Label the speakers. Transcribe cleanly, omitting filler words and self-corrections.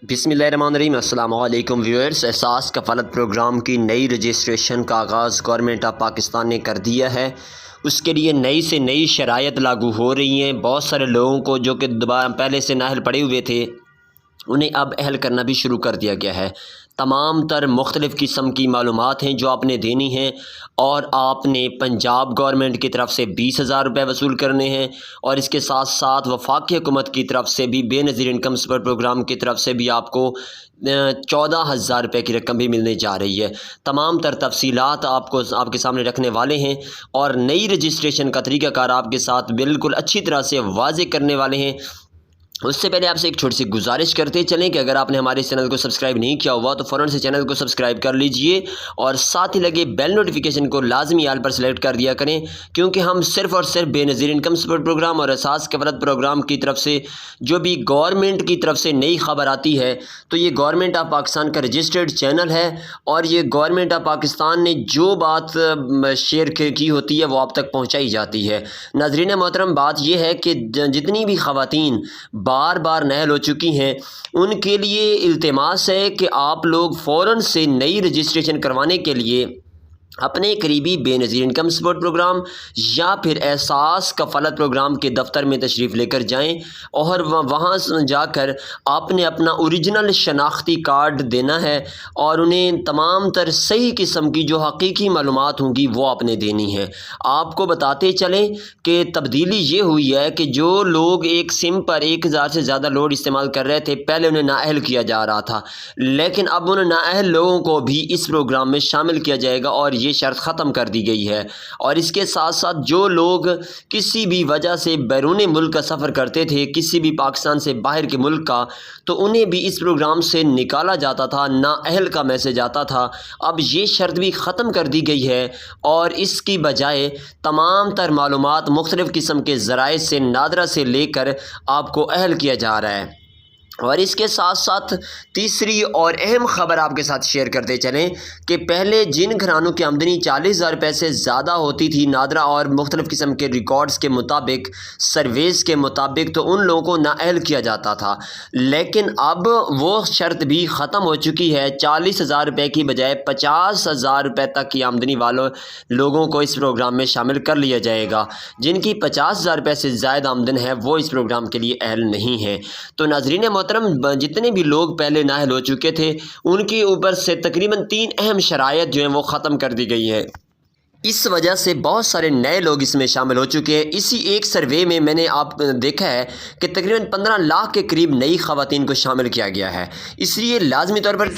Speaker 1: बिस्मिल्लाहिर्रहमानिर्रहीम। अस्सलाम वालेकुम व्यूअर्स। एहसास कफ़ालत प्रोग्राम की नई रजिस्ट्रेशन का आगाज़ गवर्नमेंट ऑफ पाकिस्तान ने कर दिया है। उसके लिए नई से नई शराइत लागू हो रही हैं। बहुत सारे लोगों को जो कि पहले से नाअहल पड़े हुए थे, उन्हें अब अहल करना भी शुरू कर दिया गया है। तमाम तर मुख्तलिफ़ किस्म की मालूमात हैं जो आपने देनी हैं, और आपने पंजाब गवर्नमेंट की तरफ से 20,000 रुपये वसूल करने हैं, और इसके साथ साथ वफाकी हुकूमत की तरफ से भी बेनज़ीर इनकम सपोर्ट प्रोग्राम की तरफ से भी आपको 14,000 रुपये की रकम भी मिलने जा रही है। तमाम तर तफसीलात आपको आपके सामने रखने वाले हैं, और नई रजिस्ट्रेशन का तरीक़ाकार आपके साथ बिल्कुल अच्छी तरह से वाज़ेह करने वाले हैं। उससे पहले आपसे एक छोटी सी गुजारिश करते चलें कि अगर आपने हमारे चैनल को सब्सक्राइब नहीं किया हुआ तो फ़ौरन से चैनल को सब्सक्राइब कर लीजिए, और साथ ही लगे बेल नोटिफिकेशन को लाजमी आल पर सेलेक्ट कर दिया करें, क्योंकि हम सिर्फ़ और सिर्फ बेनज़ीर इनकम सपोर्ट प्रोग्राम और एहसास कफ़ालत प्रोग्राम की तरफ से जो भी गवर्नमेंट की तरफ से नई खबर आती है, तो ये गवर्नमेंट ऑफ पाकिस्तान का रजिस्टर्ड चैनल है, और ये गवर्नमेंट ऑफ पाकिस्तान ने जो बात शेयर की होती है वो आप तक पहुँचाई जाती है। नाज़रीन मोहतरम, बात यह है कि जितनी भी ख़वातीन बार बार नाअहल हो चुकी हैं, उनके लिए इल्तिमास है कि आप लोग फ़ौरन से नई रजिस्ट्रेशन करवाने के लिए अपने करीबी बेनज़ीर इनकम सपोर्ट प्रोग्राम या फिर एहसास कफ़ालत प्रोग्राम के दफ्तर में तशरीफ़ लेकर जाएं, और वहाँ जाकर आपने अपना ओरिजिनल शनाख्ती कार्ड देना है, और उन्हें तमाम तर सही किस्म की जो हकीकी मालूमात होंगी वो आपने देनी है। आपको बताते चलें कि तब्दीली ये हुई है कि जो लोग एक सिम पर 1,000 से ज़्यादा लोड इस्तेमाल कर रहे थे, पहले उन्हें नाअहल किया जा रहा था, लेकिन अब उन नाअहल लोगों को भी इस प्रोग्राम में शामिल किया जाएगा, और ये शर्त ख़त्म कर दी गई है। और इसके साथ साथ जो लोग किसी भी वजह से बैरून मुल्क का सफ़र करते थे, किसी भी पाकिस्तान से बाहर के मुल्क का, तो उन्हें भी इस प्रोग्राम से निकाला जाता था, नाअहल का मैसेज आता था। अब ये शर्त भी ख़त्म कर दी गई है, और इसकी बजाय तमाम तर मालूमात मुख्तलिफ़ किस्म के ज़राए से नादरा से लेकर आपको अहल किया जा रहा है। और इसके साथ साथ तीसरी और अहम ख़बर आपके साथ शेयर करते चलें कि पहले जिन घरानों की आमदनी 40,000 रुपये से ज़्यादा होती थी नादरा और मुख्तलिफ़ किस्म के रिकॉर्ड्स के मुताबिक, सर्वेज़ के मुताबिक, तो उन लोगों को नाअहल किया जाता था, लेकिन अब वो शर्त भी ख़त्म हो चुकी है। 40,000 रुपये की बजाय 50,000 रुपये तक की आमदनी वालों लोगों को इस प्रोग्राम में शामिल कर लिया जाएगा। जिनकी 50,000 रुपये से ज़्यादा आमदन है वो इस प्रोग्राम के लिए अहल नहीं है। तो नाज़रीन मोहतरम, जितने भी लोग पहले नाअहल हो चुके थे, उनके ऊपर से तकरीबन 3 अहम शराइत जो हैं वो ख़त्म कर दी गई है। इस वजह से बहुत सारे नए लोग इसमें शामिल हो चुके हैं। इसी एक सर्वे में मैंने आप देखा है कि तकरीबन 15 लाख के करीब नई ख़वातीन को शामिल किया गया है। इसलिए लाजमी तौर पर